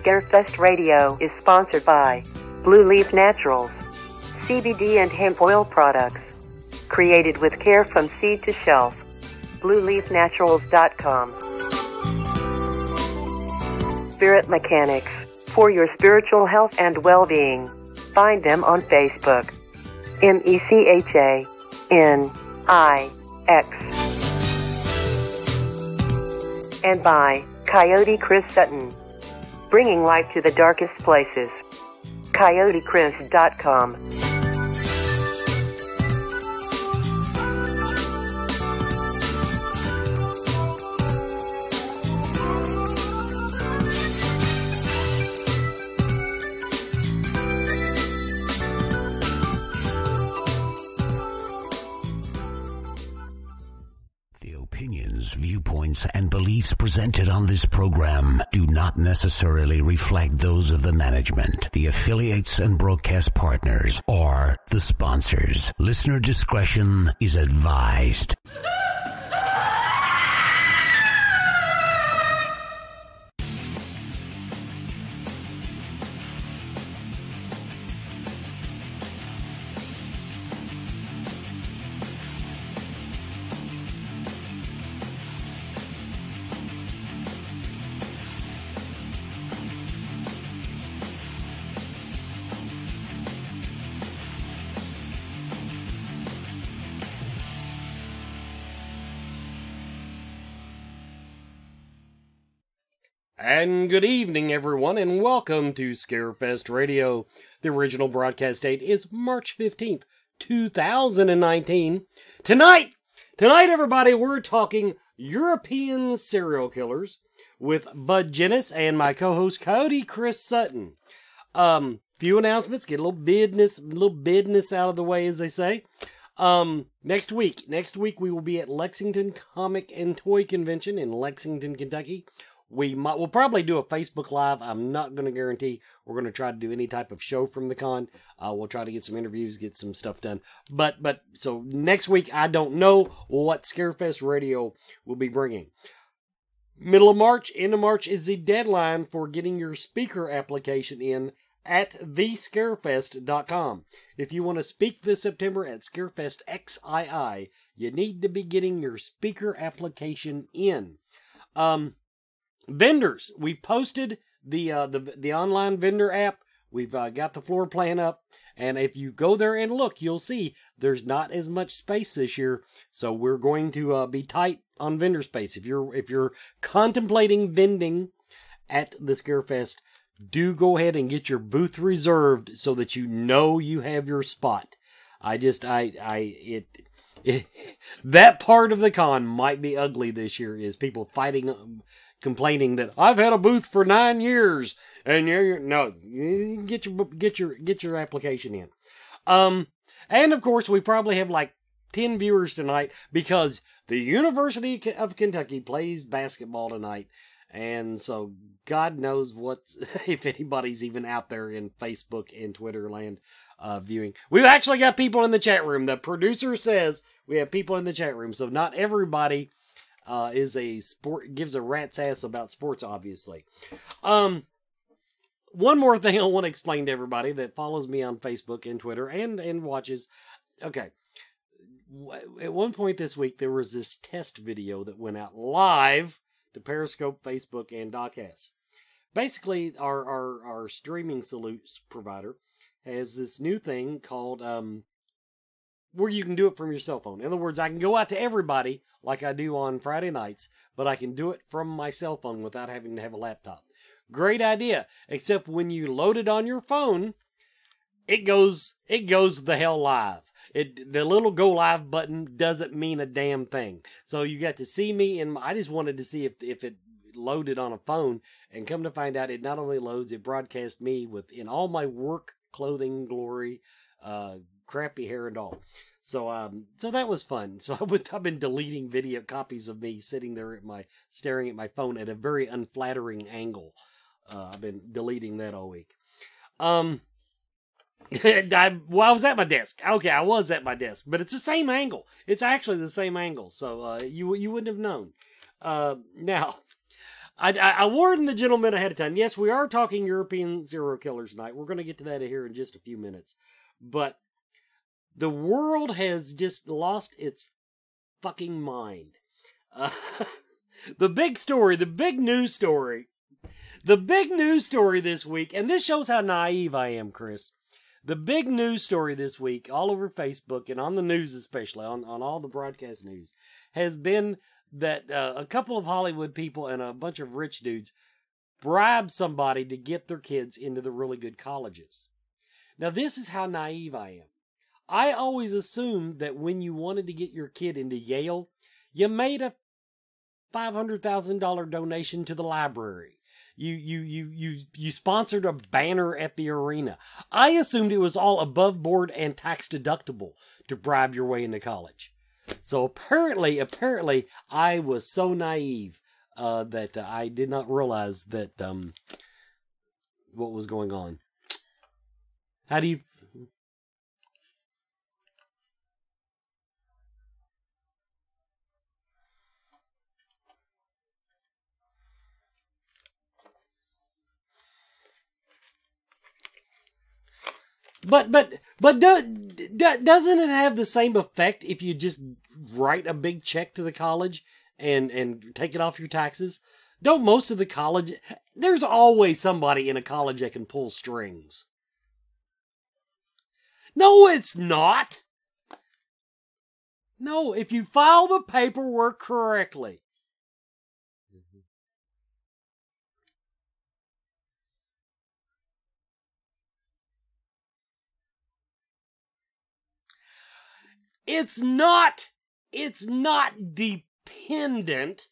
Scarefest Radio is sponsored by Blue Leaf Naturals, CBD and hemp oil products. Created with care from seed to shelf. BlueLeafNaturals.com. Spirit Mechanics, for your spiritual health and well-being. Find them on Facebook. MECHANIX. And by Coyote Chris Sutton, bringing light to the darkest places. CoyoteChris.com. Viewpoints and beliefs presented on this program do not necessarily reflect those of the management, the affiliates and broadcast partners, or the sponsors. Listener discretion is advised. And good evening, everyone, and welcome to Scarefest Radio. The original broadcast date is March 15th, 2019. Tonight, everybody, we're talking European serial killers with Bud Jennis and my co-host, Coyote Chris Sutton. Few announcements, get a little business out of the way, as they say. Next week we will be at Lexington Comic and Toy Convention in Lexington, Kentucky. We'll probably do a Facebook Live. I'm not going to guarantee we're going to try to do any type of show from the con. We'll try to get some interviews, get some stuff done. But so next week, I don't know what Scarefest Radio will be bringing. Middle of March, end of March is the deadline for getting your speaker application in at thescarefest.com. If you want to speak this September at Scarefest XII, you need to be getting your speaker application in. Vendors, we posted the online vendor app. We've got the floor plan up, and if you go there and look, you'll see there's not as much space this year. So we're going to be tight on vendor space. If you're contemplating vending at the Scarefest, do go ahead and get your booth reserved so that you know you have your spot. That part of the con might be ugly this year, is people fighting, complaining that I've had a booth for 9 years, and no, get your application in. And of course we probably have like 10 viewers tonight because the University of Kentucky plays basketball tonight, and so God knows if anybody's even out there in Facebook and Twitter land viewing. We've actually got people in the chat room. The producer says we have people in the chat room, so not everybody gives a rat's ass about sports, obviously. One more thing I want to explain to everybody that follows me on Facebook and Twitter and watches. Okay. At one point this week, there was this test video that went out live to Periscope, Facebook, and Doccast. Basically, our streaming solutions provider has this new thing called, where you can do it from your cell phone. In other words, I can go out to everybody like I do on Friday nights, but I can do it from my cell phone without having to have a laptop. Great idea, except when you load it on your phone, it goes the hell live. The little go live button doesn't mean a damn thing. So you got to see me, and I just wanted to see if it loaded on a phone, and come to find out it not only loads, it broadcasts me in all my work clothing glory, crappy hair and all. So that was fun. So I've been deleting video copies of me sitting there staring at my phone at a very unflattering angle. I've been deleting that all week. I was at my desk. Okay, I was at my desk, but it's the same angle. It's actually the same angle. So you wouldn't have known. Now, I warned the gentleman ahead of time. Yes, we are talking European serial killers tonight. We're going to get to that here in just a few minutes. But the world has just lost its fucking mind. The big story, the big news story this week, and this shows how naive I am, Chris. The big news story this week, all over Facebook and on the news especially, on all the broadcast news, has been that a couple of Hollywood people and a bunch of rich dudes bribed somebody to get their kids into the really good colleges. Now, this is how naive I am. I always assumed that when you wanted to get your kid into Yale, you made a $500,000 donation to the library. You sponsored a banner at the arena. I assumed it was all above board and tax deductible to bribe your way into college. So apparently, I was so naive that I did not realize that what was going on. How do you? But doesn't it have the same effect if you just write a big check to the college and take it off your taxes? Don't most of the college... There's always somebody in a college that can pull strings. No, it's not. No, if you file the paperwork correctly. It's not dependent.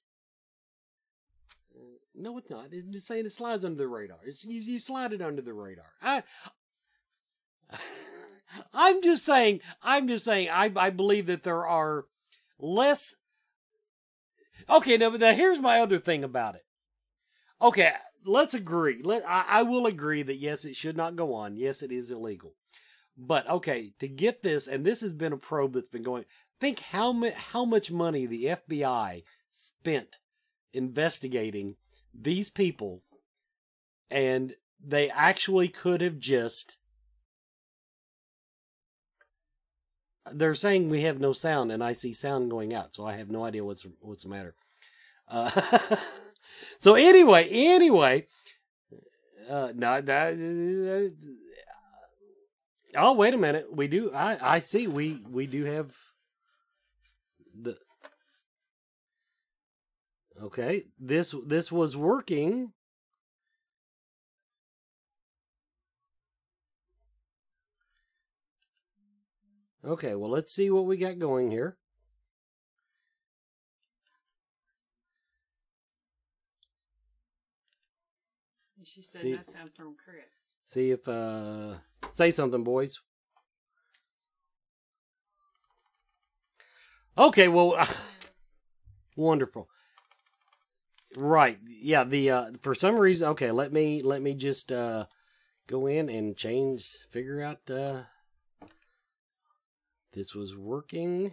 No, it's not. It's just saying it slides under the radar. You slide it under the radar. I'm just saying, I believe that there are less. Okay, now here's my other thing about it. Okay, let's agree. I will agree that yes, it should not go on. Yes, it is illegal. But okay, to get this, and this has been a probe that's been going. Think how much money the FBI spent investigating these people, and they actually could have just. They're saying we have no sound, and I see sound going out, so I have no idea what's the matter. So anyway, no. Oh, wait a minute. We do. I see. We do have the. Okay, this was working. Okay, well, let's see what we got going here. She said that sound from Chris. See if, say something, boys. Okay, well, wonderful. Right, yeah, for some reason, okay, let me just, go in and figure out, this was working.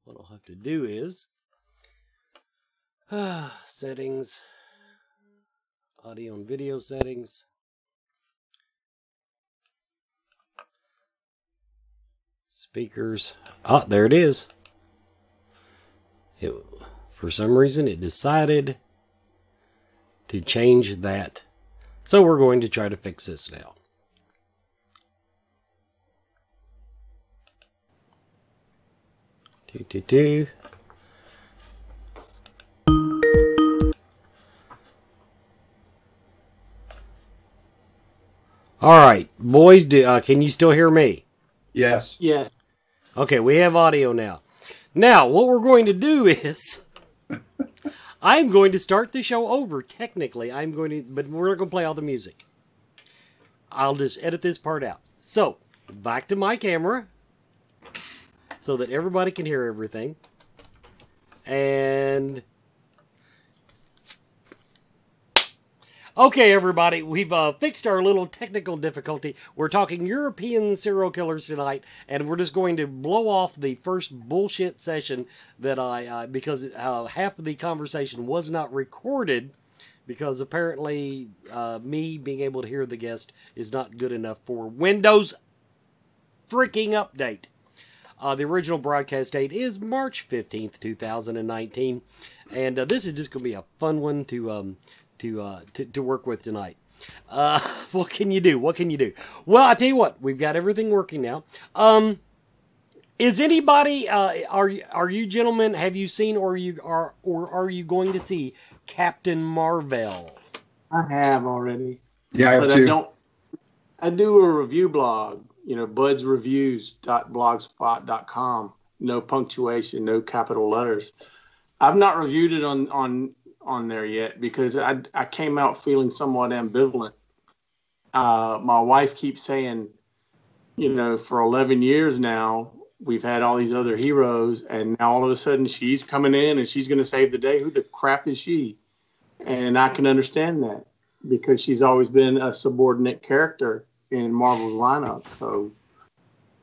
What I'll have to do is settings, audio and video settings. Speakers. Ah, there it is. For some reason, it decided to change that. So we're going to try to fix this now. All right, boys, can you still hear me? Yes. Yeah. Okay, we have audio now. Now, what we're going to do is, I'm going to start the show over. Technically, but we're not going to play all the music. I'll just edit this part out. So, back to my camera, so that everybody can hear everything. And Okay, everybody, we've fixed our little technical difficulty. We're talking European serial killers tonight, and we're just going to blow off the first bullshit session that because half of the conversation was not recorded, because apparently me being able to hear the guest is not good enough for Windows freaking update. The original broadcast date is March 15th, 2019, and this is just going to be a fun one to work with tonight. What can you do? What can you do? Well, I tell you what, we've got everything working now. Is anybody? Are you gentlemen? Have you seen or are you going to see Captain Marvel? I have already. Yeah, I have but too. I do a review blog. budsreviews.blogspot.com. No punctuation, no capital letters. I've not reviewed it on there yet because I came out feeling somewhat ambivalent. My wife keeps saying, for 11 years now, we've had all these other heroes, and now all of a sudden she's coming in and she's going to save the day. Who the crap is she? And I can understand that because she's always been a subordinate character in Marvel's lineup. So,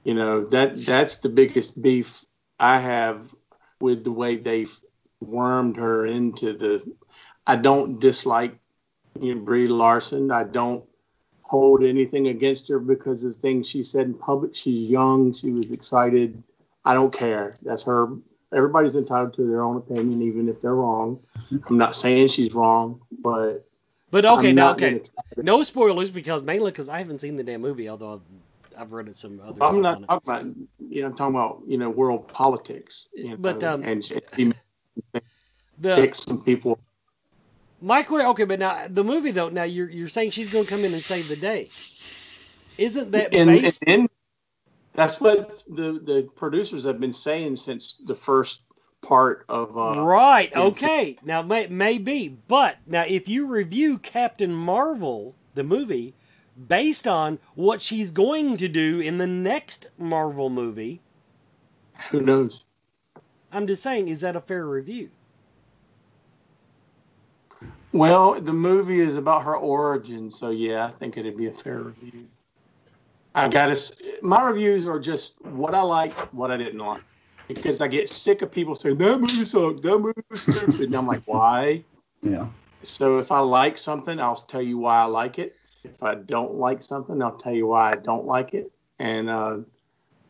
that's the biggest beef I have with the way they've wormed her into I don't dislike Brie Larson. I don't hold anything against her because of things she said in public. She's young. She was excited. I don't care. That's her. Everybody's entitled to their own opinion, even if they're wrong. I'm not saying she's wrong, but okay, no spoilers mainly because I haven't seen the damn movie, although I've read it some other. I'm not talking about. I'm talking about world politics. But and she pick some people. Okay, but now the movie though. Now you're saying she's going to come in and save the day. Isn't that based? That's what the producers have been saying since the first part of. Right. Okay. Now maybe, but now if you review Captain Marvel, the movie, based on what she's going to do in the next Marvel movie, who knows? I'm just saying, is that a fair review? Well, the movie is about her origin, so yeah, I think it'd be a fair review. My reviews are just what I liked, what I didn't like, because I get sick of people saying that movie sucked, that movie was stupid, and I'm like, why? Yeah. So if I like something, I'll tell you why I like it. If I don't like something, I'll tell you why I don't like it. And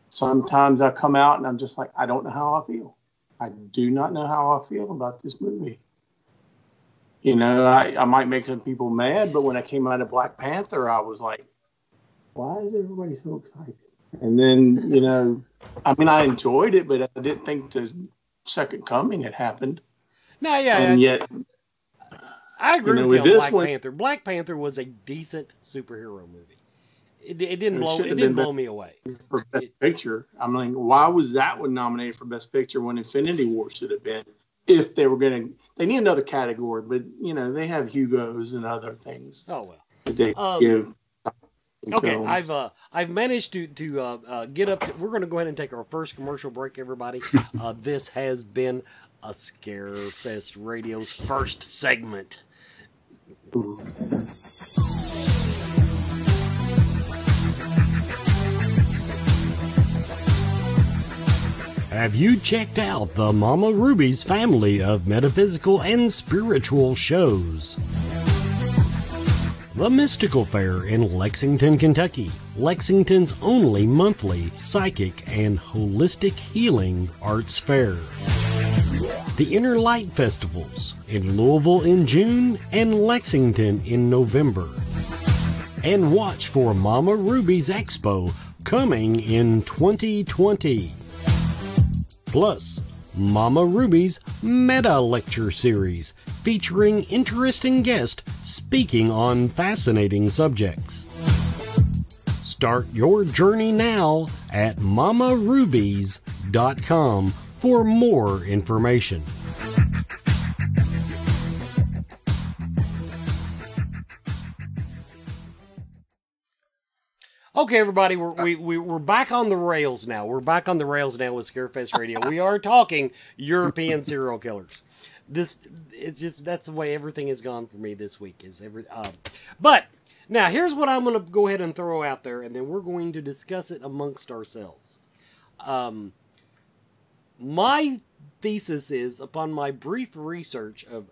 sometimes I come out and I'm just like, I don't know how I feel. I do not know how I feel about this movie. I might make some people mad, but when I came out of Black Panther, I was like, why is everybody so excited? And then, I enjoyed it, but I didn't think the second coming had happened. No, yeah. And yet, I agree with you on Black Panther. Black Panther was a decent superhero movie. It didn't blow me away. For Best Picture. I'm like, why was that one nominated for Best Picture when Infinity War should have been? If they were they need another category, but they have Hugos and other things. Oh well. That they give. Okay, I've managed to get up. We're going to go ahead and take our first commercial break, everybody. This has been a Scarefest Radio's first segment. Ooh. Have you checked out the Mama Ruby's family of metaphysical and spiritual shows? The Mystical Fair in Lexington, Kentucky, Lexington's only monthly psychic and holistic healing arts fair. The Inner Light Festivals in Louisville in June and Lexington in November. And watch for Mama Ruby's Expo coming in 2020. Plus, Mama Ruby's Meta Lecture Series featuring interesting guests speaking on fascinating subjects. Start your journey now at mamarubies.com for more information. Okay, everybody, we're back on the rails now. We're back on the rails now with Scarefest Radio. We are talking European serial killers. it's just, that's the way everything has gone for me this week. But now here's what I'm going to go ahead and throw out there, and then we're going to discuss it amongst ourselves. My thesis is, upon my brief research of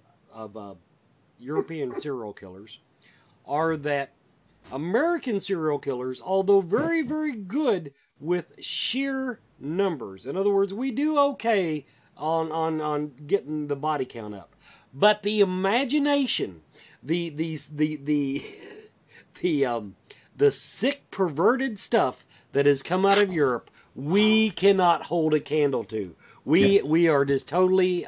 European serial killers, are that American serial killers, although very, very good with sheer numbers, in other words, we do okay on getting the body count up, but the imagination, the sick, perverted stuff that has come out of Europe, we cannot hold a candle to. We are just totally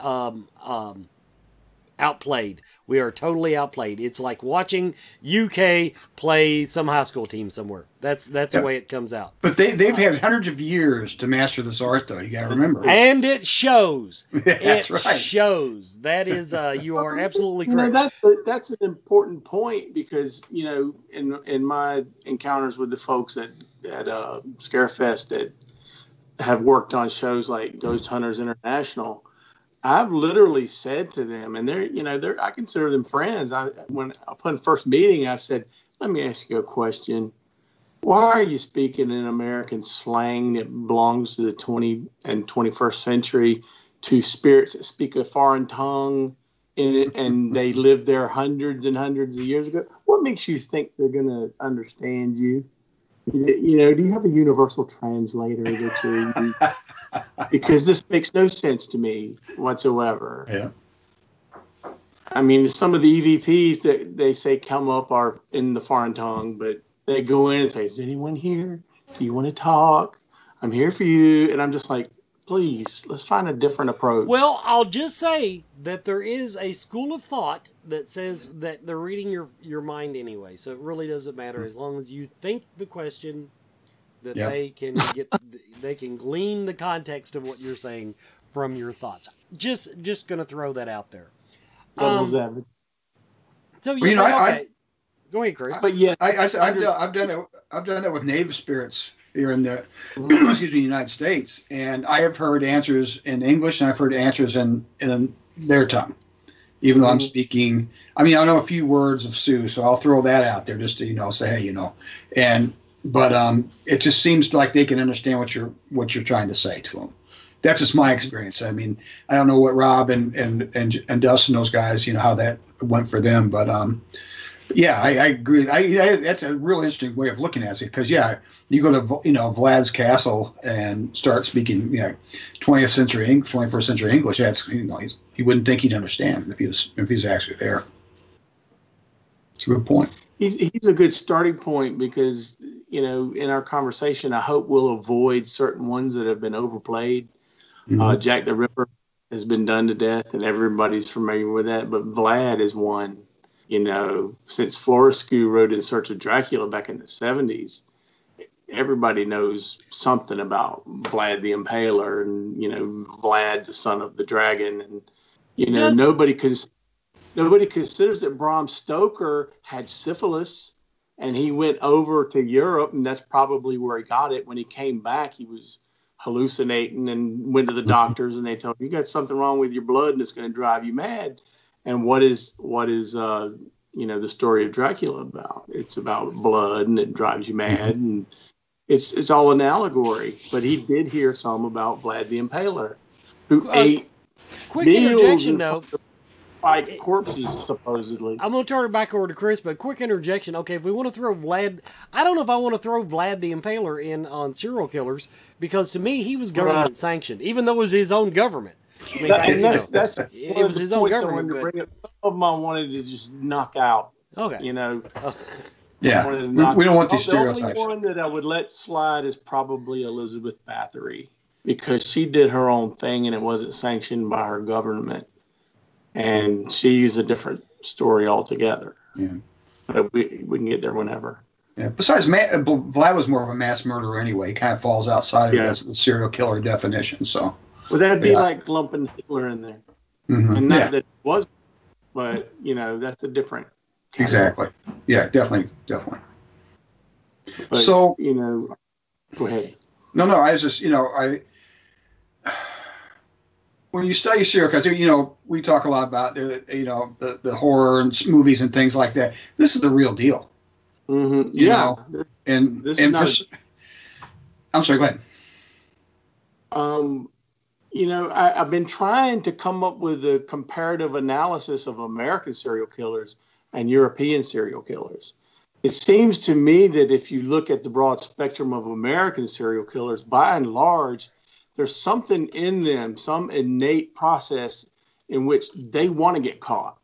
outplayed. We are totally outplayed. It's like watching UK play some high school team somewhere. That's the way it comes out. But they've had hundreds of years to master this art, though. You got to remember. And it shows. That's right. It shows. That is, you are absolutely correct. That's an important point, because in my encounters with the folks at Scarefest that have worked on shows like Ghost Hunters International, I've literally said to them, and I consider them friends. When upon first meeting, I've said, "Let me ask you a question. Why are you speaking in American slang that belongs to the 20th and 21st century to spirits that speak a foreign tongue in it, and they lived there hundreds and hundreds of years ago? What makes you think they're going to understand you? Do you have a universal translator that you?" Because this makes no sense to me whatsoever. Yeah. I mean, some of the EVPs that they say come up are in the foreign tongue, but they go in and say, "Is anyone here? Do you want to talk? I'm here for you." And I'm just like, please, let's find a different approach. Well, I'll just say that there is a school of thought that says that they're reading your mind anyway. So it really doesn't matter as long as you think the question, that they can glean the context of what you're saying from your thoughts. Just going to throw that out there. Devil's advocate. So okay. Go ahead, Chris. But yeah, I've done that. I've done that with native spirits here in the United States, and I have heard answers in English, and I've heard answers in their tongue, even though I'm speaking. I mean, I know a few words of Sioux, so I'll throw that out there just to say, hey, But it just seems like they can understand what you're trying to say to them. That's just my experience. I mean, I don't know what Rob and Dustin, those guys, how that went for them. But yeah, I agree. That's a real interesting way of looking at it, because you go to Vlad's castle and start speaking 20th century 21st century English. That's he wouldn't think he'd understand if he was actually there. It's a good point. He's a good starting point, because in our conversation, I hope we'll avoid certain ones that have been overplayed. Mm-hmm. Jack the Ripper has been done to death, and everybody's familiar with that. But Vlad is one. Since Florescu wrote In Search of Dracula back in the 70s, everybody knows something about Vlad the Impaler and Vlad the son of the dragon, and nobody considers that Bram Stoker had syphilis, and he went over to Europe, and that's probably where he got it. When he came back, he was hallucinating and went to the doctors, and they told him, "You got something wrong with your blood, and it's going to drive you mad." And what is the story of Dracula about? It's about blood, and it drives you mad, and it's all an allegory. But he did hear some about Vlad the Impaler, who ate quick interjection though. Like corpses, supposedly. I'm going to turn it back over to Chris, but quick interjection. Okay, if we want to throw Vlad, I don't know if I want to throw Vlad the Impaler in on serial killers, because to me, he was government sanctioned, even though it was his own government. I mean, that's it was his own government. Some of them I wanted to just knock out. Okay. Yeah, we don't want these stereotypes. The only one that I would let slide is probably Elizabeth Bathory, because she did her own thing and it wasn't sanctioned by her government. And she's a different story altogether. Yeah, but we can get there whenever. Yeah. Besides, Vlad was more of a mass murderer anyway. He kind of falls outside of the serial killer definition. So, well, that'd be like lumping Hitler in there, and not that it was, but that's a different. Exactly. Yeah, definitely. But, so, go ahead. No, I was just, when you study serial killers, we talk a lot about the horror and movies and things like that. This is the real deal. Mm-hmm. Yeah. I'm sorry, go ahead. I've been trying to come up with a comparative analysis of American serial killers and European serial killers. It seems to me that if you look at the broad spectrum of American serial killers, by and large, there's something in them, some innate process in which they want to get caught.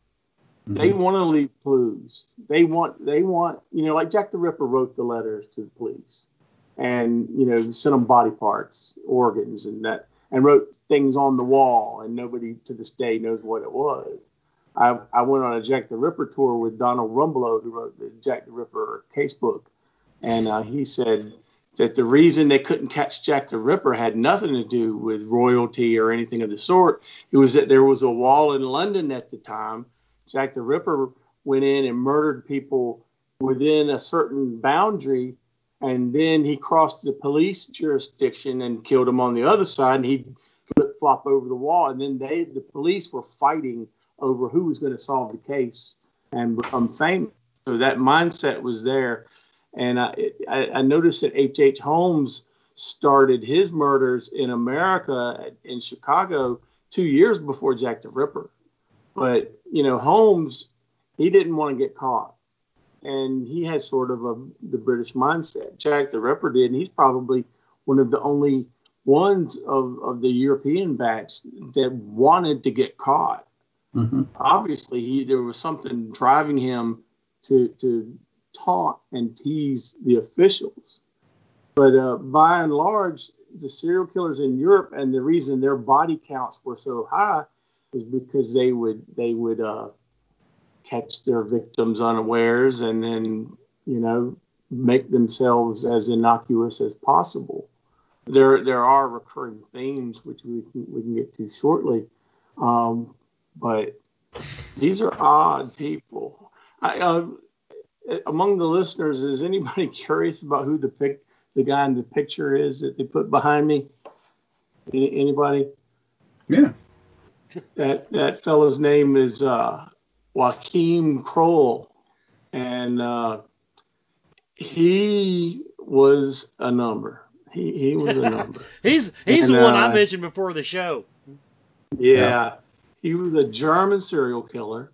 Mm-hmm. They want to leave clues. They want, like Jack the Ripper wrote the letters to the police and, sent them body parts, organs and wrote things on the wall, and nobody to this day knows what it was. I went on a Jack the Ripper tour with Donald Rumbelow, who wrote the Jack the Ripper casebook, and he said that the reason they couldn't catch Jack the Ripper had nothing to do with royalty or anything of the sort. It was that there was a wall in London at the time. Jack the Ripper went in and murdered people within a certain boundary, and then he crossed the police jurisdiction and killed them on the other side, and he'd flip-flop over the wall. And then the police were fighting over who was going to solve the case and become famous. So that mindset was there. And I noticed that H.H. Holmes started his murders in America, in Chicago, 2 years before Jack the Ripper. But, Holmes, he didn't want to get caught. And he had sort of the British mindset. Jack the Ripper did, and he's probably one of the only ones of the European batch that wanted to get caught. Mm-hmm. Obviously, there was something driving him to taunt and tease the officials. But by and large, the serial killers in Europe, and the reason their body counts were so high was because they would catch their victims unawares and then, make themselves as innocuous as possible. There are recurring themes, which we can get to shortly. But these are odd people. Among the listeners, is anybody curious about who the guy in the picture is that they put behind me? Anybody? Yeah. That fellow's name is Joachim Kroll, and he was a number. He was a number. he's the one I mentioned before the show. Yeah. He was a German serial killer,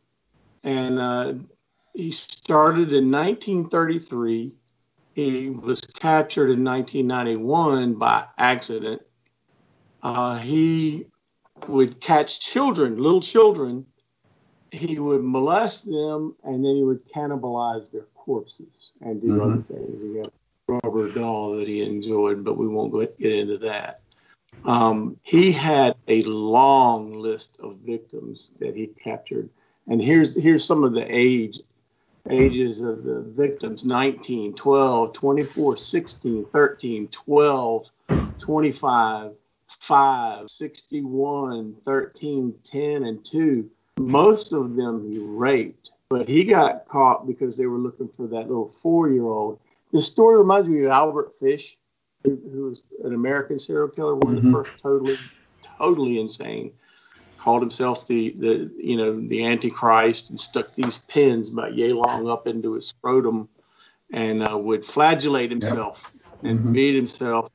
and he started in 1933. He was captured in 1991 by accident. He would catch children, little children. He would molest them, and then he would cannibalize their corpses and do other things. He had a rubber doll that he enjoyed, but we won't get into that. He had a long list of victims that he captured. And here's some of the ages of the victims: 19, 12, 24, 16, 13, 12, 25, 5, 61, 13, 10, and 2. Most of them he raped, but he got caught because they were looking for that little 4-year-old. This story reminds me of Albert Fish, who was an American serial killer, one of the first totally insane. Called himself the Antichrist, and stuck these pins about yay long up into his scrotum, and would flagellate himself and beat himself.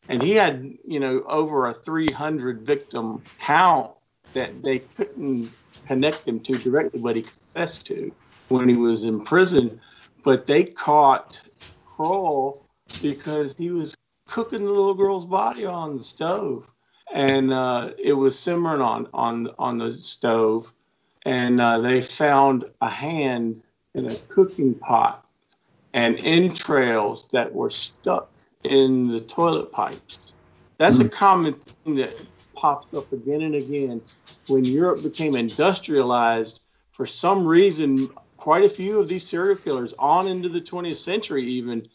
And he had over a 300 victim count that they couldn't connect him to directly, but he confessed to when he was in prison. But they caught Kroll because he was cooking the little girl's body on the stove, and it was simmering on the stove, and they found a hand in a cooking pot and entrails that were stuck in the toilet pipes. That's a common thing that pops up again and again. When Europe became industrialized, for some reason, quite a few of these serial killers on into the 20th century even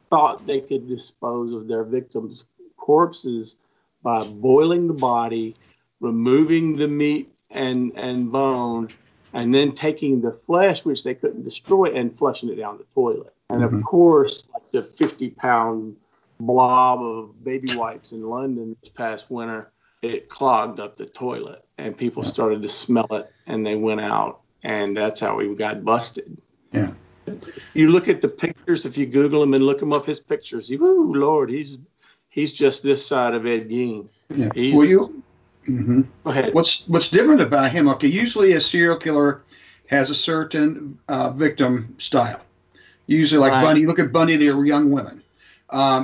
thought they could dispose of their victims' corpses by boiling the body, removing the meat and bone, and then taking the flesh, which they couldn't destroy, and flushing it down the toilet. And of course, like the 50-pound blob of baby wipes in London this past winter it clogged up the toilet, and people started to smell it, and they went out, and that's how we got busted. Yeah. You look at the pictures, if you Google him and look him up, his pictures. Ooh, Lord, he's just this side of Ed Gein. Yeah. Go ahead. What's different about him? Okay, usually a serial killer has a certain victim style. Usually, like Bundy. Look at Bundy; they were young women.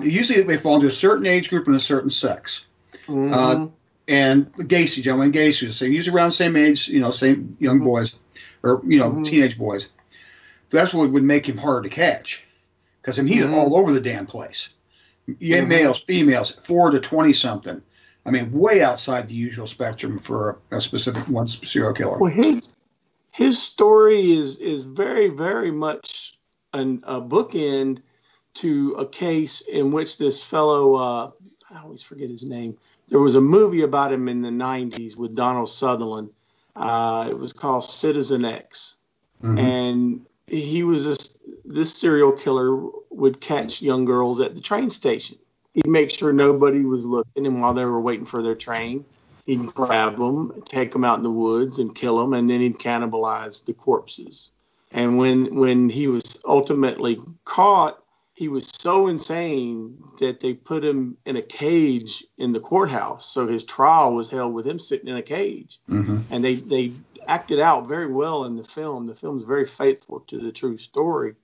Usually, they fall into a certain age group and a certain sex. And Gacy, John Wayne Gacy, the same. Usually around the same age, same young boys, or teenage boys. That's what would make him hard to catch, because he's all over the damn place. Males, females, 4 to 20 something. I mean, way outside the usual spectrum for a specific one serial killer. Well, his story is very, very much a bookend to a case in which this fellow, I always forget his name. There was a movie about him in the 90s with Donald Sutherland. It was called Citizen X. And he was this serial killer would catch young girls at the train station. He'd make sure nobody was looking, and while they were waiting for their train, he'd grab them, take them out in the woods, and kill them, and then he'd cannibalize the corpses. And when he was ultimately caught, he was so insane that they put him in a cage in the courthouse. So his trial was held with him sitting in a cage. And they acted out very well in the film. The film's very faithful to the true story.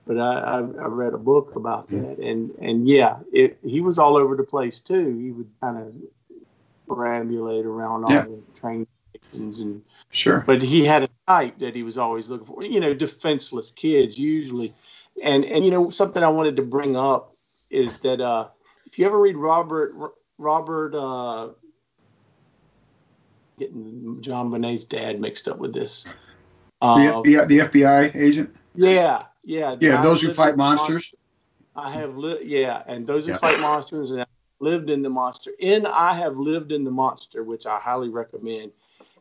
But I read a book about that, and he was all over the place too. He would kind of perambulate around all the train stations, and but he had a type that he was always looking for. Defenseless kids usually, and something I wanted to bring up is that if you ever read Robert, getting John Bonet's dad mixed up with this, the FBI agent. Yeah. Those who fight monsters. I have lived. And those who fight monsters, and I lived in the monster. I have lived in the monster, which I highly recommend.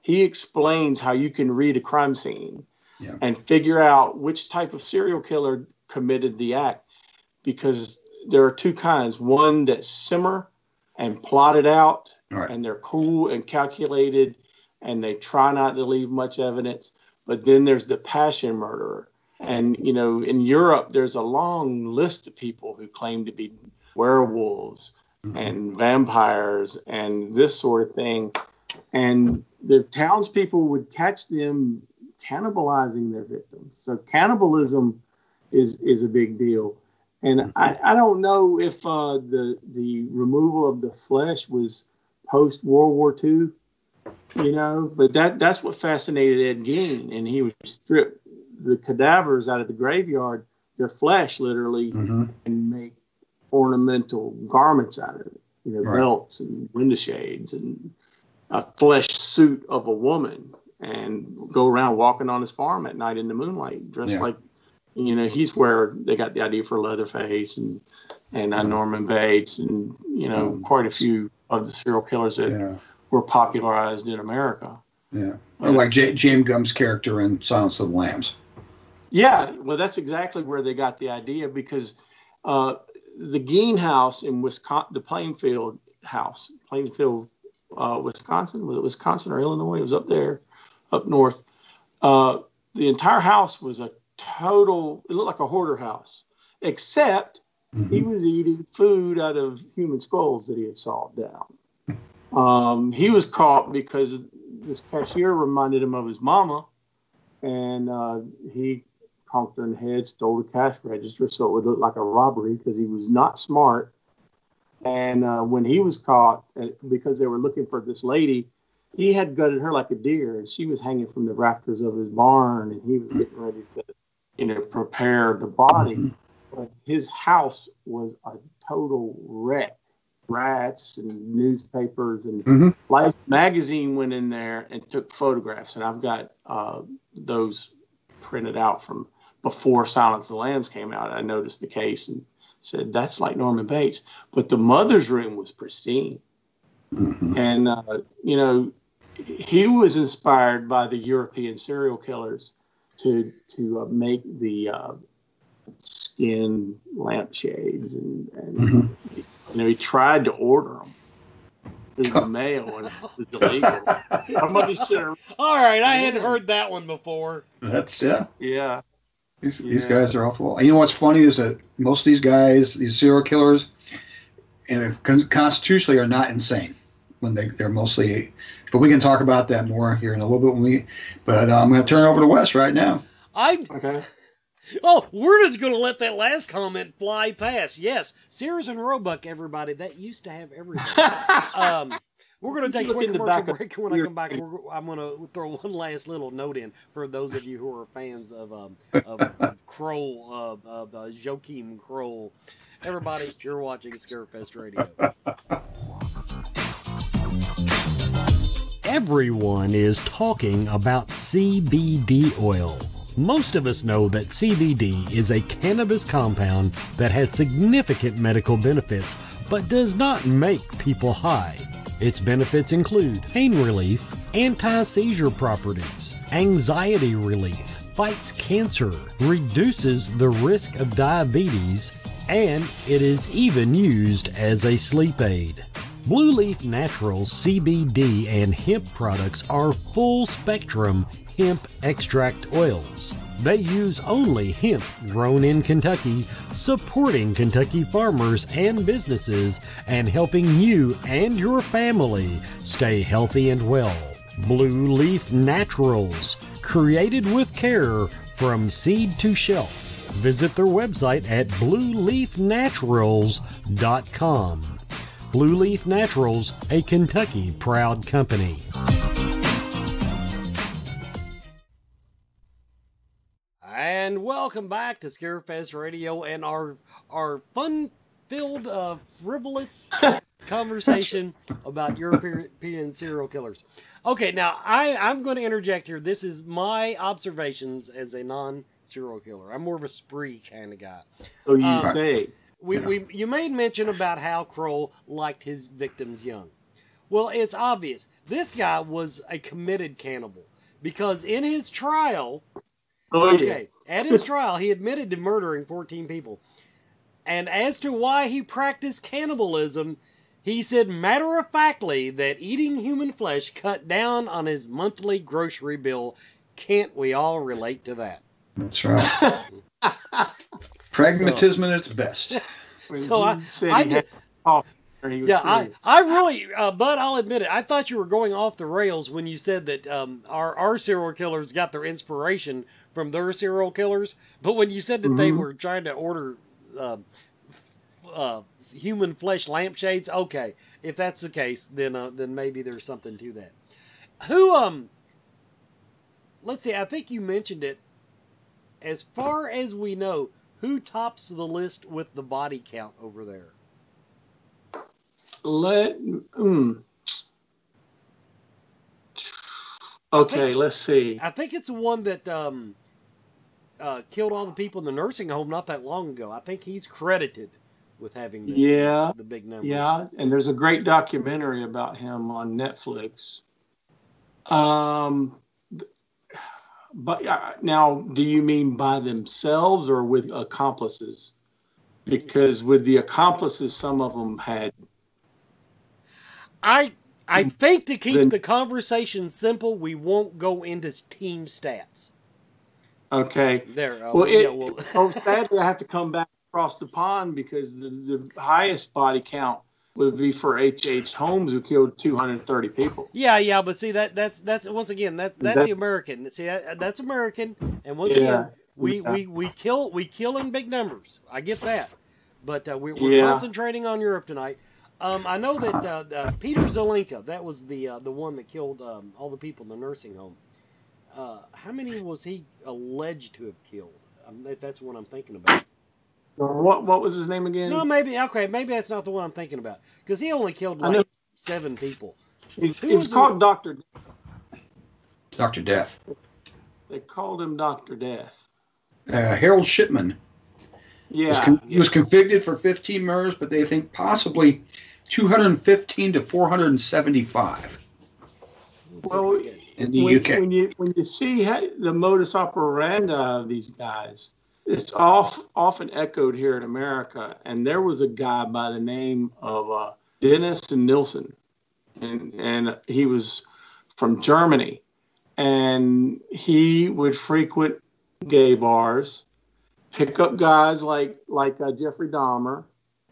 He explains how you can read a crime scene and figure out which type of serial killer committed the act, because there are two kinds: one that simmer and plot it out, and they're cool and calculated, and they try not to leave much evidence. But then there's the passion murderer. And, in Europe, there's a long list of people who claim to be werewolves and vampires and this sort of thing. And the townspeople would catch them cannibalizing their victims. So cannibalism is a big deal. And I don't know if the removal of the flesh was post-World War II, but that's what fascinated Ed Gein. And he would strip the cadavers out of the graveyard, their flesh literally, and make ornamental garments out of it. Belts and window shades and a flesh suit of a woman, and go around walking on his farm at night in the moonlight, dressed like, he's where they got the idea for Leatherface and Norman Bates and, quite a few of the serial killers that were popularized in America. Yeah. Or like James Gunn's character in Silence of the Lambs. Yeah, well, that's exactly where they got the idea, because the Gein house in Wisconsin, the Plainfield house, Wisconsin, was it Wisconsin or Illinois? It was up there, up north. The entire house was it looked like a hoarder house, except he was eating food out of human skulls that he had sawed down. He was caught because this cashier reminded him of his mama, and he conked her in the head, stole the cash register, so it would look like a robbery because he was not smart. And when he was caught, because they were looking for this lady, he had gutted her like a deer, and she was hanging from the rafters of his barn, and he was getting ready to, prepare the body. But his house was a total wreck. Rats and newspapers and Life magazine went in there and took photographs, and I've got those printed out from before Silence of the Lambs came out. I noticed the case and said, that's like Norman Bates. But the mother's room was pristine. And, he was inspired by the European serial killers to make the skin lampshades. And he tried to order them. through the mail and it was illegal. Somebody should have. All right, I hadn't heard that one before. That's Yeah. These guys are off the wall. You know what's funny is that most of these guys, these serial killers, and constitutionally are not insane when they're mostly. But we can talk about that more here in a little bit But I'm going to turn it over to Wes right now. Okay. Oh, we're just going to let that last comment fly past. Yes, Sears and Roebuck, everybody. That used to have everything. We're going to take a quick commercial break. When I come back, I'm going to throw one last little note in for those of you who are fans of Kroll, Joachim Kroll. Everybody, you're watching Scarefest Radio. Everyone is talking about CBD oil. Most of us know that CBD is a cannabis compound that has significant medical benefits, but does not make people high. Its benefits include pain relief, anti-seizure properties, anxiety relief, fights cancer, reduces the risk of diabetes, and it is even used as a sleep aid. Blue Leaf Naturals CBD and hemp products are full-spectrum hemp extract oils. They use only hemp grown in Kentucky, supporting Kentucky farmers and businesses and helping you and your family stay healthy and well. Blue Leaf Naturals, created with care from seed to shelf. Visit their website at blueleafnaturals.com. Blue Leaf Naturals, a Kentucky proud company. And welcome back to Scarefest Radio and our fun-filled, frivolous conversation about European serial killers. Okay, now I'm going to interject here. This is my observations as a non-serial killer. I'm more of a spree kind of guy. So you say. You made mention about how Kroll liked his victims young. Well, it's obvious. This guy was a committed cannibal because in his trial, at his trial, he admitted to murdering 14 people. And as to why he practiced cannibalism, he said matter-of-factly that eating human flesh cut down on his monthly grocery bill. Can't we all relate to that? That's right. Pragmatism at its best. So I really, Bud, I'll admit it. I thought you were going off the rails when you said that our serial killers got their inspiration from their serial killers. But when you said that they were trying to order human flesh lampshades, okay, if that's the case, then maybe there's something to that. Who let's see. I think you mentioned it. As far as we know, who tops the list with the body count over there? Okay, let's see. I think it's the one that killed all the people in the nursing home not that long ago. I think he's credited with having the big numbers. Yeah, and there's a great documentary about him on Netflix. But now, do you mean by themselves or with accomplices? Because with the accomplices, some of them had. I think to keep the conversation simple, we won't go into team stats. Okay. There. Sadly, I have to come back across the pond because the highest body count would be for H.H. Holmes, who killed 230 people. Yeah, but see that's once again that's the American. See that's American, and once again we kill in big numbers. I get that, but we're concentrating on Europe tonight. I know that Peter Zelenka, that was the one that killed all the people in the nursing home. How many was he alleged to have killed? If that's what I'm thinking about. What was his name again? No, maybe that's not the one I'm thinking about because he only killed 7 people. He was called Dr. Death. They called him Dr. Death. Harold Shipman. Yeah. He was convicted for 15 murders, but they think possibly 215 to 475. Well, in the UK. When you see the modus operandi of these guys, it's often echoed here in America. And there was a guy by the name of Dennis and Nilsson. and he was from Germany, and he would frequent gay bars, pick up guys like Jeffrey Dahmer,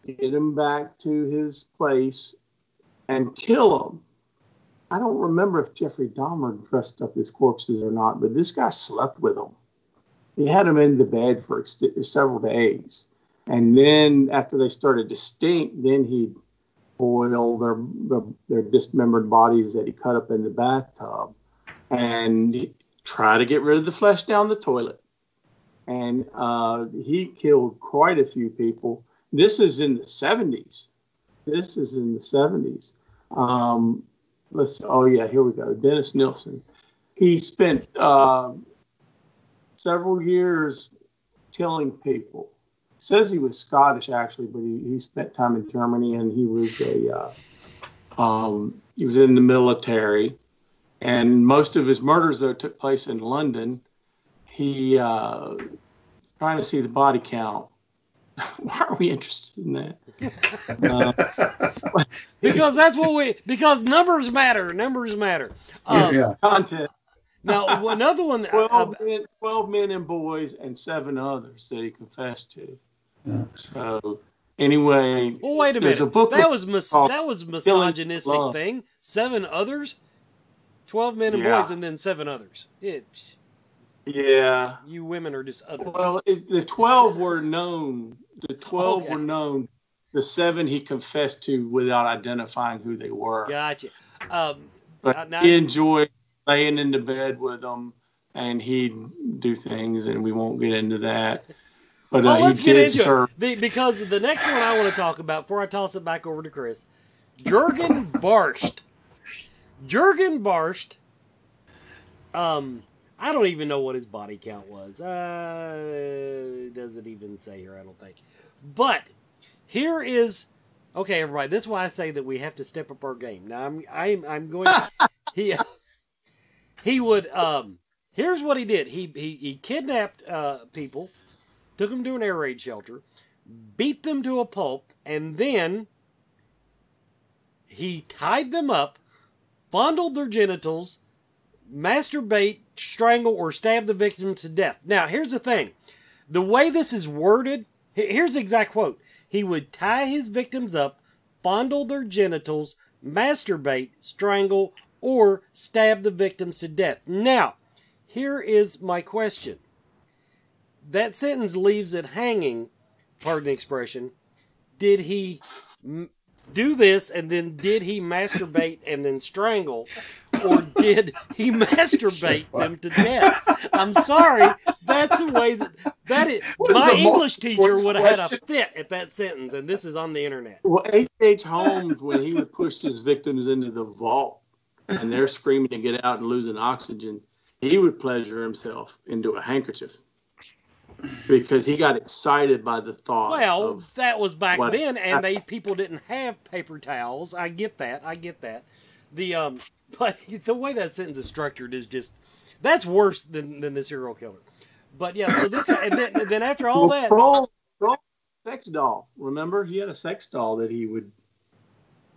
get him back to his place, and kill them. I don't remember if Jeffrey Dahmer dressed up his corpses or not, but this guy slept with them. He had them in the bed for several days. And then after they started to stink, then he'd boil their dismembered bodies that he cut up in the bathtub and try to get rid of the flesh down the toilet. And he killed quite a few people. This is in the 70s. Here we go. Dennis Nilsen. He spent several years killing people. Says he was Scottish actually, but he spent time in Germany, and he was he was in the military. And most of his murders though took place in London. He trying to see the body count. Why are we interested in that? Because numbers matter. Numbers matter. Content. Now, another one. 12 men and boys and 7 others that he confessed to. Yeah. So, anyway. Well, wait a minute. That was misogynistic thing. 7 others? 12 men and boys and then 7 others. Yeah. You women are just others. Well, the 12 were known. The 12 were known. The 7 he confessed to without identifying who they were. Gotcha. But he enjoyed laying in the bed with them, and he'd do things, and we won't get into that. But let's get into it. Because the next one I want to talk about, before I toss it back over to Chris, Jurgen Barscht. Jurgen Barscht, I don't even know what his body count was. It doesn't even say here, I don't think. But here is, okay, everybody. This is why I say that we have to step up our game. Now I'm going. He would. Here's what he did. He kidnapped people, took them to an air raid shelter, beat them to a pulp, and then he tied them up, fondled their genitals, masturbate, strangle, or stab the victim to death. Now, here's the thing. The way this is worded, here's the exact quote. He would tie his victims up, fondle their genitals, masturbate, strangle, or stab the victims to death. Now, here is my question. That sentence leaves it hanging, pardon the expression. Did he do this, and then did he masturbate and then strangle, or did he masturbate them to death? I'm sorry, that's the way that is. My English teacher would have had a fit at that sentence, and this is on the internet. Well, H.H. Holmes, when he would push his victims into the vault, and they're screaming to get out and losing oxygen, he would pleasure himself into a handkerchief. Because he got excited by the thought. Well, that was back then, and people didn't have paper towels. I get that. But the way that sentence is structured is that's worse than the serial killer. But yeah, so this, and then after all that, Kroll, sex doll. Remember, he had a sex doll that he would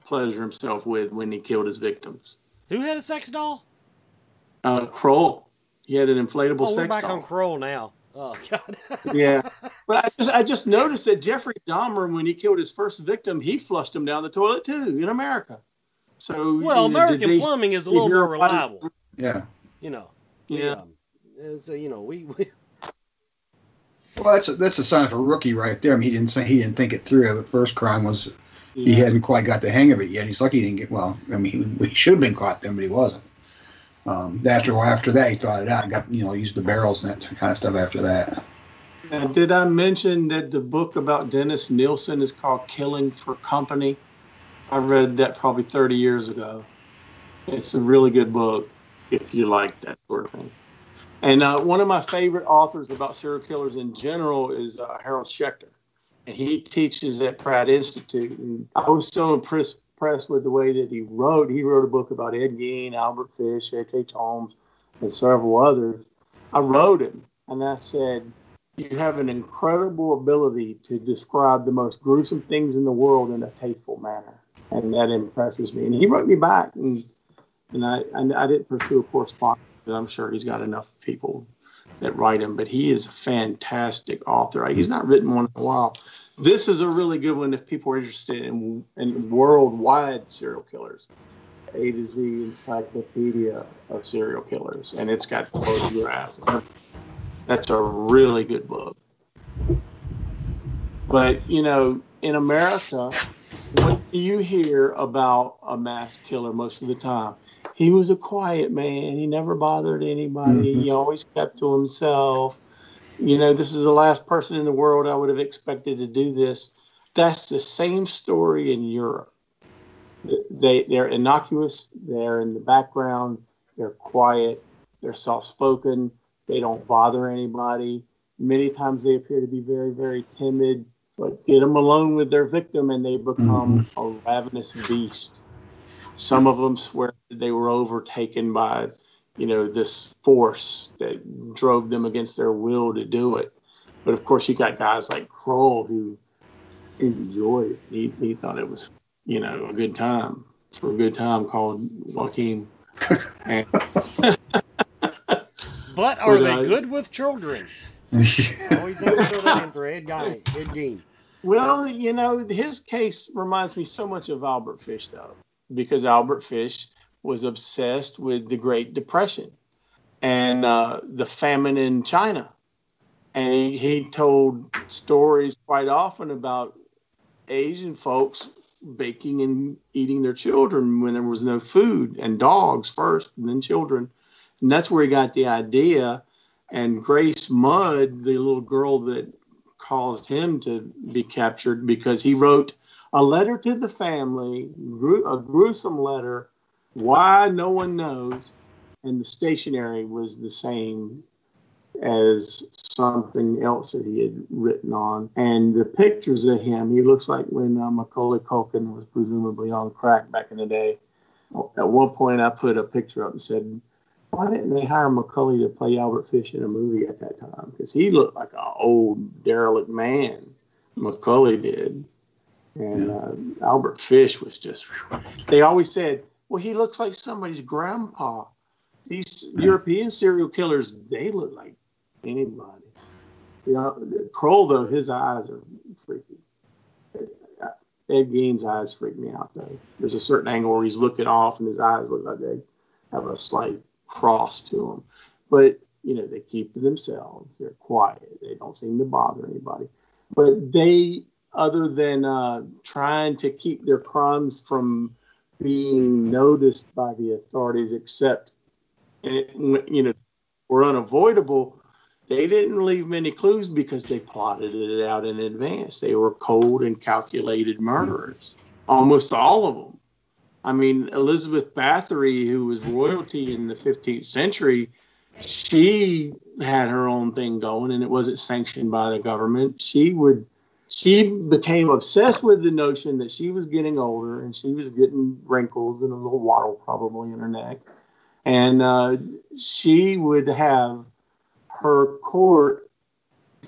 pleasure himself with when he killed his victims. Who had a sex doll? Kroll. He had an inflatable sex doll. We're back on Kroll now. Oh God. Yeah, but I just noticed that Jeffrey Dahmer, when he killed his first victim, he flushed him down the toilet too in America. So American plumbing is a little more reliable. Yeah. Yeah. So we. Well, that's a sign of a rookie right there. I mean, he didn't think it through. The first crime was he hadn't quite got the hang of it yet. He's lucky he didn't get. Well, I mean, he should have been caught then, but he wasn't. After that, he thought it out. Got used the barrels and that kind of stuff after that. Now, did I mention that the book about Dennis Nilsen is called Killing for Company? I read that probably 30 years ago. It's a really good book if you like that sort of thing. And one of my favorite authors about serial killers in general is Harold Schechter. And he teaches at Pratt Institute. And I was so impressed with the way that he wrote. He wrote a book about Ed Gein, Albert Fish, H.H. Holmes, and several others. I wrote him, and I said, you have an incredible ability to describe the most gruesome things in the world in a tasteful manner. and that impresses me. And he wrote me back, and I didn't pursue a correspondence, because I'm sure he's got enough people that write him, but he is a fantastic author. He's not written one in a while. This is a really good one if people are interested in worldwide serial killers. A to Z encyclopedia of serial killers, and it's got photographs. That's a really good book. But, you know, in America, what do you hear about a mass killer most of the time? He was a quiet man. He never bothered anybody. He always kept to himself. You know, this is the last person in the world I would have expected to do this. That's the same story in Europe. They're innocuous. They're in the background. They're quiet. They're soft-spoken. They don't bother anybody. Many times they appear to be very, very timid, but get them alone with their victim and they become a ravenous beast. Some of them swear that they were overtaken by, you know, this force that drove them against their will to do it. But of course, you got guys like Kroll who enjoyed it. He thought it was, you know, a good time. For a good time called Joaquin. But are they good with children? Always understood that for Ed Gein. Well, you know, his case reminds me so much of Albert Fish, though, because Albert Fish was obsessed with the Great Depression and the famine in China. And he told stories quite often about Asian folks baking and eating their children when there was no food, and dogs first and then children. And that's where he got the idea. And Grace Mudd, the little girl that caused him to be captured, because he wrote a letter to the family, a gruesome letter, why no one knows. And the stationery was the same as something else that he had written on. And the pictures of him, he looks like when Macaulay Culkin was presumably on crack back in the day. At one point, I put a picture up and said, why didn't they hire Macaulay to play Albert Fish in a movie at that time? Because he looked like an old, derelict man. Macaulay did. And Albert Fish was just... They always said, well, he looks like somebody's grandpa. These European serial killers, they look like anybody. You know, Kroll, though, his eyes are freaky. Ed Gein's eyes freak me out, though. There's a certain angle where he's looking off and his eyes look like they have a slight cross to them. But, you know, they keep to themselves. They're quiet. They don't seem to bother anybody. But they, other than trying to keep their crimes from being noticed by the authorities, except, you know, were unavoidable, they didn't leave many clues because they plotted it out in advance. They were cold and calculated murderers, almost all of them. I mean, Elizabeth Bathory, who was royalty in the 15th century, she had her own thing going, and it wasn't sanctioned by the government. She became obsessed with the notion that she was getting older, and she was getting wrinkles and a little waddle probably in her neck. And she would have her court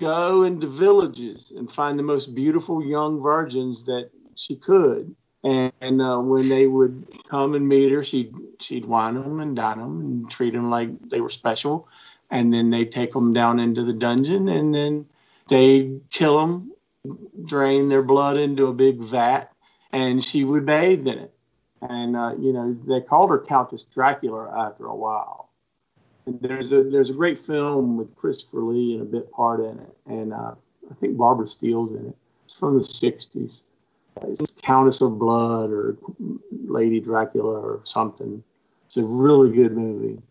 go into villages and find the most beautiful young virgins that she could. And when they would come and meet her, she'd wine them and dine them and treat them like they were special. And then they'd take them down into the dungeon, and then they'd kill them, drain their blood into a big vat, and she would bathe in it. And, you know, they called her Countess Dracula after a while. And there's a great film with Christopher Lee and a bit part in it. And I think Barbara Steele's in it. It's from the 60s. It's Countess of Blood or Lady Dracula or something. It's a really good movie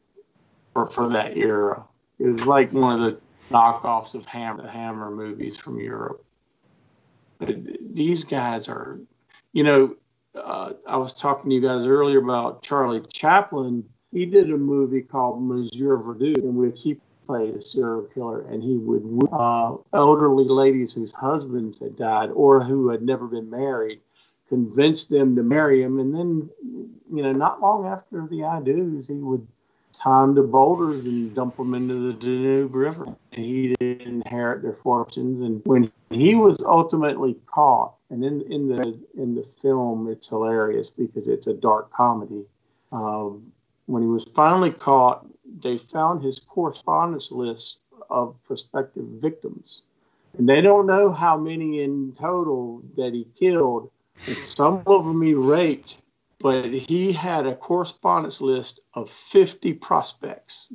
for that era. It was like one of the knockoffs of Hammer movies from Europe. But these guys are, you know, I was talking to you guys earlier about Charlie Chaplin. He did a movie called Monsieur Verdoux, in which he played a serial killer, and he would elderly ladies whose husbands had died or who had never been married, convince them to marry him, and then, you know, not long after the I do's, he would tie them to boulders and dump them into the Danube River. And he didn't inherit their fortunes. And when he was ultimately caught, And in the film, it's hilarious because it's a dark comedy. When he was finally caught, they found his correspondence list of prospective victims. And they don't know how many in total that he killed. And some of them he raped, but he had a correspondence list of 50 prospects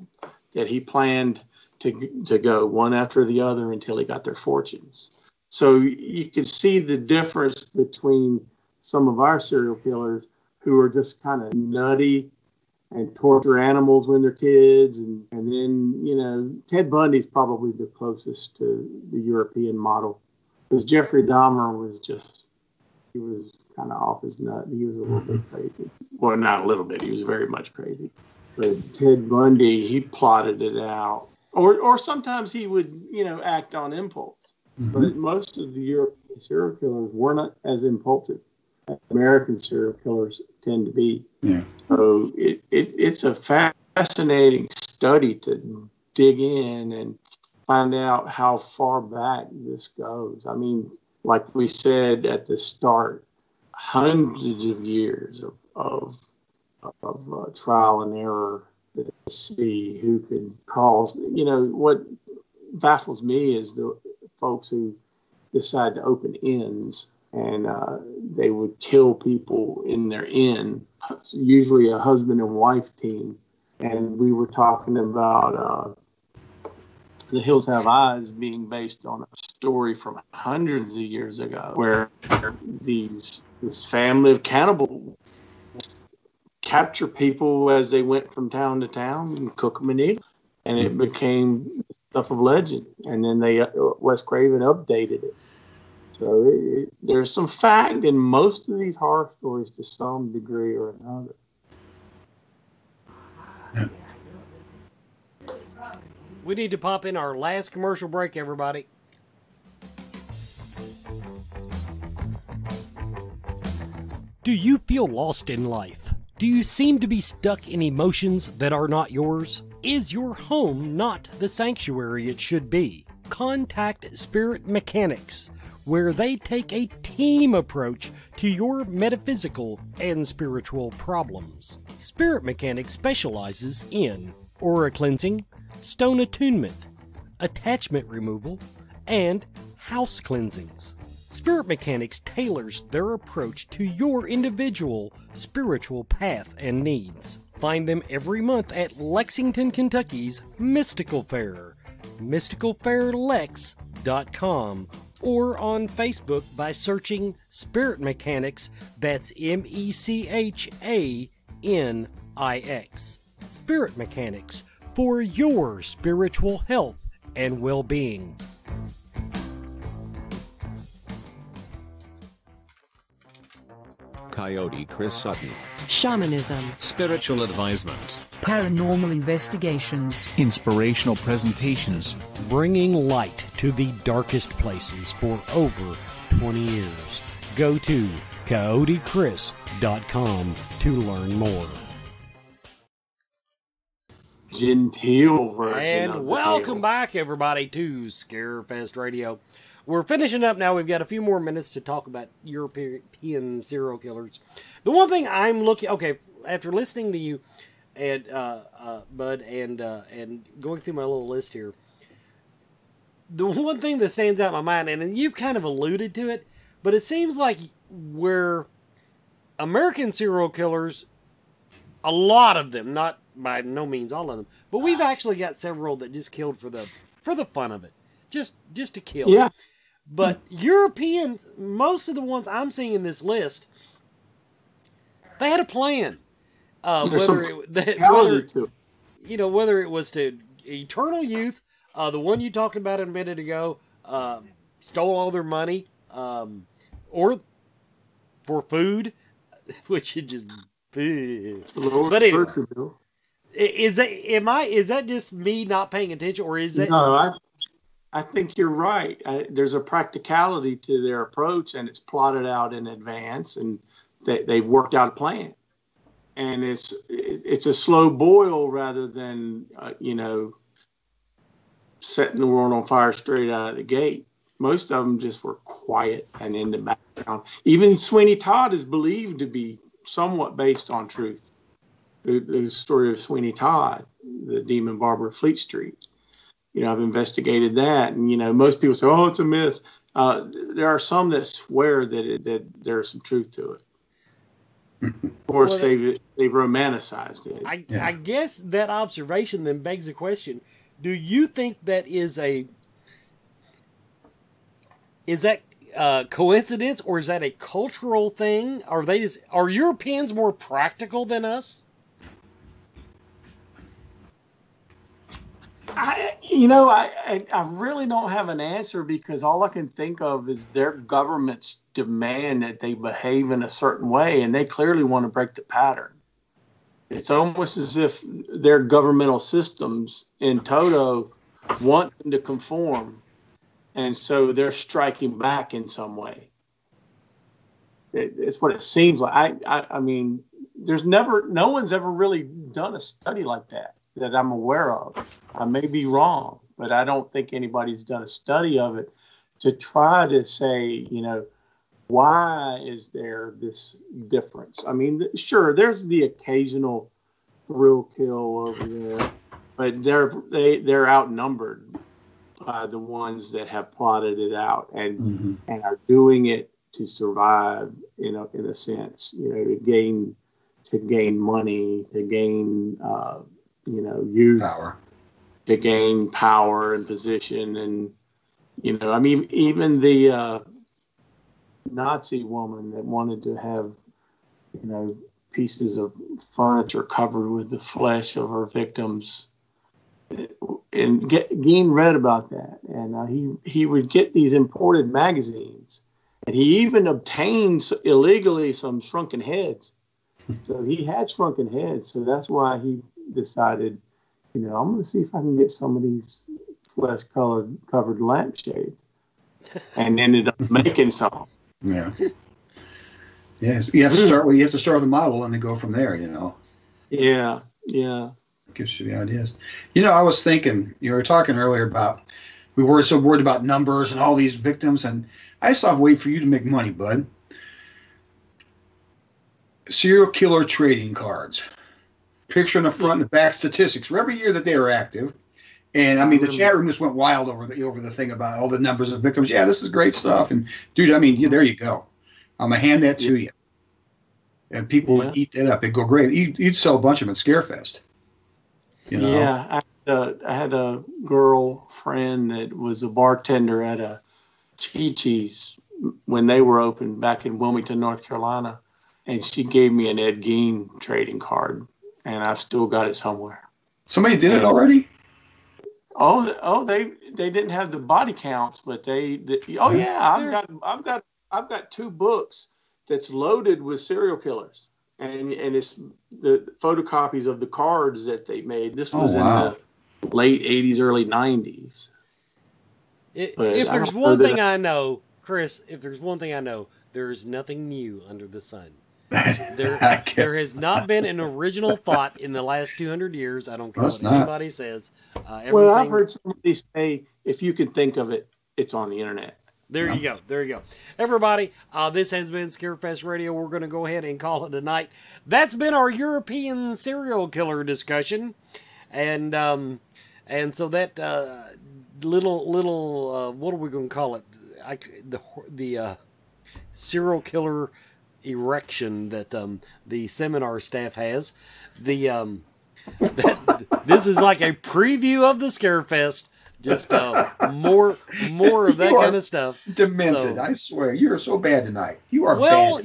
that he planned to go one after the other until he got their fortunes. So you could see the difference between some of our serial killers who are just kind of nutty and torture animals when they're kids. And then, Ted Bundy's probably the closest to the European model. Because Jeffrey Dahmer he was kind of off his nut. He was a little bit crazy. Well, not a little bit. He was very much crazy. But Ted Bundy, he plotted it out. Or sometimes he would, act on impulse. Mm-hmm. But most of the European serial killers were not as impulsive as American serial killers tend to be. Yeah. So it's a fascinating study to dig in and find out how far back this goes. I mean, like we said at the start, hundreds of years of trial and error to see who could cause. What baffles me is the folks who decide to open inns, and they would kill people in their inn, usually a husband and wife team. And we were talking about The Hills Have Eyes being based on a story from hundreds of years ago, where this family of cannibals capture people as they went from town to town and cook them and eat them. And it became stuff of legend. And then Wes Craven updated it. So there's some fact in most of these horror stories to some degree or another. We need to pop in our last commercial break, everybody. Do you feel lost in life? Do you seem to be stuck in emotions that are not yours? Is your home not the sanctuary it should be? Contact Spirit Mechanics, where they take a team approach to your metaphysical and spiritual problems. Spirit Mechanics specializes in aura cleansing, stone attunement, attachment removal, and house cleansings. Spirit Mechanics tailors their approach to your individual spiritual path and needs. Find them every month at Lexington, Kentucky's Mystical Fair, mysticalfairlex.com, or on Facebook by searching Spirit Mechanics, that's MECHANIX. Spirit Mechanics, for your spiritual health and well-being. Coyote Chris Sutton. Shamanism. Spiritual advisement. Paranormal investigations. Inspirational presentations. Bringing light to the darkest places for over 20 years. Go to coyotechris.com to learn more. Genteel version. And welcome back, everybody, to Scarefest Radio. We're finishing up now. We've got a few more minutes to talk about European serial killers. The one thing I'm looking... Okay, after listening to you, and Bud, and going through my little list here, the one thing that stands out in my mind, and you've kind of alluded to it, but it seems like where American serial killers, a lot of them, not by no means all of them, but we've actually got several that just killed for the fun of it, just to kill. Yeah. But Europeans, most of the ones I'm seeing in this list, they had a plan. Whether it was to eternal youth, the one you talked about a minute ago, stole all their money, or for food, which is just. But anyway, is that just me not paying attention, or is that? No, I think you're right. There's a practicality to their approach, and it's plotted out in advance, and they've worked out a plan. And it's a slow boil rather than setting the world on fire straight out of the gate. Most of them just were quiet and in the back Even Sweeney Todd is believed to be somewhat based on truth. The story of Sweeney Todd, the demon barber of Fleet Street. I've investigated that, and most people say, "Oh, it's a myth." There are some that swear that there's some truth to it. Of course, they've romanticized it. I guess that observation then begs the question: do you think that is that coincidence, or is that a cultural thing? Are Europeans more practical than us? I really don't have an answer, because all I can think of is their governments demand that they behave in a certain way, and they clearly want to break the pattern. It's almost as if their governmental systems in toto want them to conform, and so they're striking back in some way. It's what it seems like. I mean, no one's ever really done a study like that I'm aware of. I may be wrong, but I don't think anybody's done a study of it to try to say, why is there this difference? I mean, sure, there's the occasional thrill kill over there, but they're outnumbered by the ones that have plotted it out and are doing it to survive, in a sense, to gain money, to gain youth, power, to gain power and position. And, I mean, even the Nazi woman that wanted to have, pieces of furniture covered with the flesh of her victims. And Geen read about that. And he would get these imported magazines. And he even obtained illegally some shrunken heads. So he had shrunken heads. So that's why he decided, I'm going to see if I can get some of these flesh-covered lampshades, and ended up making some. Yeah. Yes, you have to start. Well, you have to start with a model and then go from there. Yeah. It gives you the ideas. I was thinking. You were talking earlier about we were so worried about numbers and all these victims, and I just thought, wait for you to make money, bud. Serial killer trading cards. Picture in the front and the back statistics for every year that they are active. And I mean, the chat room just went wild over the thing about all the numbers of victims. Yeah, this is great stuff. And dude, I mean, there you go. I'm gonna hand that to you. And people would eat that up. It'd go great. You'd sell a bunch of them at Scarefest. Yeah, I had a girlfriend that was a bartender at a Chi-Chi's when they were open back in Wilmington, North Carolina, and she gave me an Ed Gein trading card. And I've still got it somewhere. Somebody did it already? Oh, they didn't have the body counts, but I've got 2 books that's loaded with serial killers, and it's the photocopies of the cards that they made. This was in the late 80s, early 90s. If there's one thing I know, Chris, there is nothing new under the sun. There has not been an original thought in the last 200 years. I don't care what anybody says. Well, I've heard somebody say, if you can think of it, it's on the internet. There you go. Everybody, this has been Scarefest Radio. We're going to go ahead and call it a night. That's been our European serial killer discussion. And so that little what are we going to call it? The serial killer erection that the seminar staff has. This is like a preview of the Scarefest. Just more of that kind of stuff. Demented, I swear. You are so bad tonight. You are bad. Well,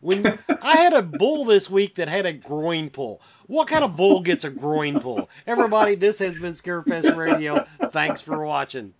when I had a bull this week that had a groin pull. What kind of bull gets a groin pull? Everybody, this has been Scarefest Radio. Thanks for watching.